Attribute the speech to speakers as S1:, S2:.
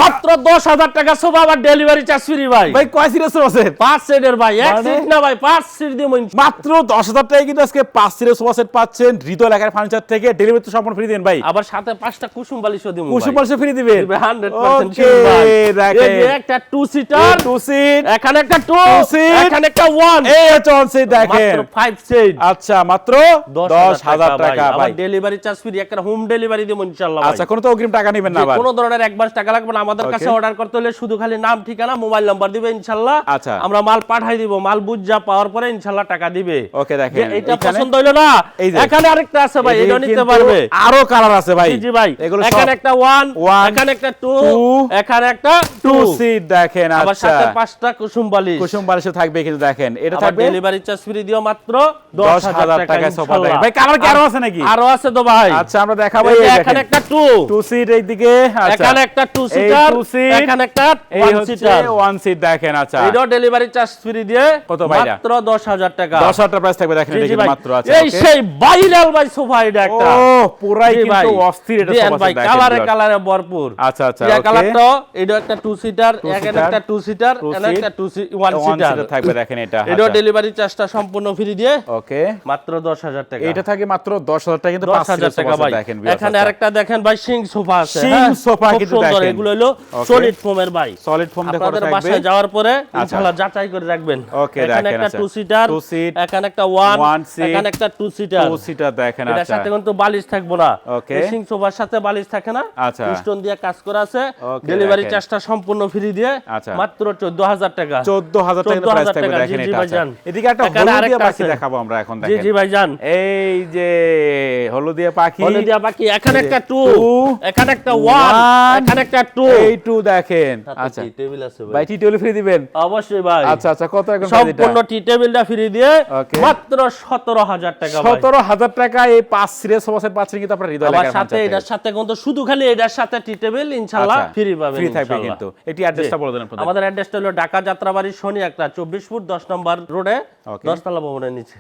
S1: মাত্র 10,000 টাকা সোফা আবার ডেলিভারি চার্জ ফ্রি ভাই।
S2: ভাই কয় সিরিজ আছে?
S1: 5 সিটের ভাই, এক সিট না ভাই, 5 সিট দিমু
S2: মাত্র 10,000 টাকায় কিন্তু আজকে 5 সিরিজ সোফা সেট পাচ্ছেন হৃদয় লেখার ফার্নিচার থেকে। ডেলিভারি তো সম্পূর্ণ ফ্রি দেন ভাই।
S1: আবার সাথে 5টা কুসুম বালিশও দিমু।
S2: কুসুম বালিশ ফ্রি দিবেন
S1: 100%
S2: ওকে
S1: শিওর ভাই।
S2: দেখেন
S1: এই যে একটা 2 সিটার,
S2: 2 সিট,
S1: এখানে একটা 2
S2: সিট,
S1: এখানে একটা 1,
S2: এই হচ্ছে 1 সিট দেখেন
S1: মাত্র 5 সিট।
S2: আচ্ছা মাত্র 10,000 টাকা ভাই।
S1: ডেলিভারি চার্জ ফ্রি, একটা হোম ডেলিভারি দেব ইনশাআল্লাহ ভাই।
S2: আচ্ছা কোনো তো অগ্রিম টাকা নেবেন না ভাই?
S1: কোনো ধরনের অ্যাডভান্স টাকা লাগবে না। আমাদের কাছে অর্ডার করতে হলে শুধু খালি নাম, ঠিকানা, মোবাইল নাম্বার দিবে ইনশাআল্লাহ।
S2: আচ্ছা
S1: আমরা মাল পাঠাই দিব, মাল বুঝা পাওয়ার পরে ইনশাআল্লাহ টাকা দিবে।
S2: ওকে দেখেন
S1: এটা পছন্দ হইলো না, এখানে আরেকটা আছে ভাই, এটা নিতে
S2: কিন্তু
S1: পারবে।
S2: আরো কালার আছে ভাই।
S1: জি ভাই, এখানে একটা 1, এখানে একটা 2, এখানে একটা 2
S2: সিট দেখেন।
S1: আবার
S2: আচ্ছা
S1: সাথে 5টা কুসুম বালিশ।
S2: কুসুম বালিশও থাকবে কিন্তু দেখেন এটা
S1: আবার
S2: থাকবে
S1: ডেলিভারি চার্জ ফ্রি দিও মাত্র
S2: 10,000 টাকা সোফা দেখেন। ভাই কালার কি আরো আছে নাকি?
S1: আরো আছে তো ভাই।
S2: আচ্ছা আমরা দেখাবো।
S1: এই
S2: এই
S1: যে
S2: দেখেন
S1: এখানে একটা 2
S2: সিট এইদিকে। আচ্ছা
S1: এখানে একটা 2
S2: এই
S1: সিটার,
S2: 2 সিট,
S1: এখানে একটা
S2: এই
S1: 1
S2: হচ্ছে
S1: সিটার।
S2: 1 সিট দেখেন। আচ্ছা
S1: এইটাও ডেলিভারি চার্জ ফ্রি দিয়ে
S2: কত ভাইরা?
S1: মাত্র 10,000 টাকা।
S2: 10,000 টাকা প্রাইস থাকবে দেখেন
S1: জি
S2: এটা
S1: জি
S2: কিন্তু
S1: ভাই।
S2: মাত্র। আচ্ছা
S1: এই
S2: ওকে
S1: সেই ভাইরাল ভাই সোফা এটা একটা।
S2: ও পুরাই
S1: জি
S2: কিন্তু
S1: ভাই।
S2: অস্থির এটা
S1: দেন
S2: সোফা
S1: ভাই,
S2: সেট দেখেন।
S1: কালারে কালারে ভরপুর।
S2: আচ্ছা আচ্ছা
S1: ইয়া
S2: ওকে
S1: কালারটা এটা একটা 2 সিটার,
S2: 2
S1: এখানে
S2: সিটার,
S1: একটা 2 সিটার,
S2: 2
S1: এখানে
S2: সিট,
S1: একটা 1
S2: 1
S1: সিটার
S2: সিটার থাকবে দেখেন এটা।
S1: এটাও
S2: আচ্ছা
S1: ডেলিভারি চার্জটা সম্পূর্ণ ফ্রি দিয়ে
S2: ওকে
S1: মাত্র 10,000 টাকা।
S2: এটা থাকে মাত্র 10,000 টাকা কিন্তু 5
S1: 10,000
S2: সিটের
S1: টাকা
S2: সোফা
S1: ভাই।
S2: সেট দেখেন।
S1: এখানে আরেকটা দেখেন ভাই, সিং সোফা আছে।
S2: সিং
S1: হ্যাঁ,
S2: সোফা
S1: খুব
S2: কিন্তু
S1: সুন্দর।
S2: দেখেন।
S1: এগুলো হলো
S2: ওকে।
S1: সলিড ফোমের ভাই।
S2: সলিড ফোম দিয়ে করা
S1: আপনাদের
S2: থাকবে।
S1: বাসায় যাওয়ার পরে ইনশাআল্লাহ যাচাই করে রাখবেন।
S2: ওকে
S1: এখানে
S2: দেখেন।
S1: একটা
S2: আচ্ছা
S1: 2 সিটার,
S2: 2 সিট,
S1: এখানে একটা
S2: 1
S1: 1,
S2: সিট,
S1: এখানে একটা 2 সিটার।
S2: 2 সিটার দেখেন।
S1: এটার
S2: আচ্ছা
S1: সাথে কিন্তু বালিশ থাকবে না।
S2: ওকে।
S1: সিং সোফার সাথে বালিশ থাকে না।
S2: আচ্ছা।
S1: স্টোন দিয়ে কাজ করা আছে।
S2: ওকে,
S1: ডেলিভারি
S2: দেখেন।
S1: চার্জটা সম্পূর্ণ ফ্রি দিয়ে
S2: আচ্ছা।
S1: মাত্র 14,000 টাকা।
S2: 14,000 টাকা প্রাইস
S1: 14,000
S2: থাকবে
S1: টাকা।
S2: দেখেন
S1: জি, জি
S2: এটা। আচ্ছা
S1: ভাইজান।
S2: এদিকে একটা
S1: এখানে
S2: হলুদিয়া
S1: আরেকটা
S2: পাখি
S1: আছে।
S2: দেখাবো আমরা এখন
S1: জি
S2: দেখেন।
S1: জি ভাইজান।
S2: এই যে হলুদিয়া পাখি,
S1: হলুদিয়া বাকি, এখানে একটা 2,
S2: 2,
S1: এখানে একটা 1,
S2: 1,
S1: এখানে একটা 2।
S2: এই 2 দেখেন। আচ্ছা
S1: টেবিল আছে
S2: ভাই টি টেবিল ফ্রি দিবেন?
S1: অবশ্যই ভাই।
S2: আচ্ছা আচ্ছা কত এখন প্রাইস এটা?
S1: সম্পূর্ণ টি টেবিলটা ফ্রি দিয়ে
S2: ওকে।
S1: মাত্র 17,000 টাকা ভাই।
S2: 17,000 টাকা এই 5 সিরিজ সোফা সেট পাচ্ছেন কিন্তু আপনার হৃদয়
S1: আবার
S2: লেখার
S1: সাথে
S2: ফার্নিচার
S1: এটার
S2: থেকে।
S1: সাথে কিন্তু শুধু খালি এটার সাথে টি টেবিল ইনশাআল্লাহ ফ্রি পাবেন।
S2: ফ্রি থাকবে
S1: ইনশাআল্লাহ।
S2: কিন্তু। এটি অ্যাড্রেসটা
S1: জি।
S2: বলে দেন আপনাদের।
S1: আমাদের অ্যাড্রেসটা হলো ঢাকা যাত্রাবাড়ি শনি একটা 24 ফুট 10 নম্বর রোডে
S2: ওকে।
S1: 10 তলা ভবনের নিচে।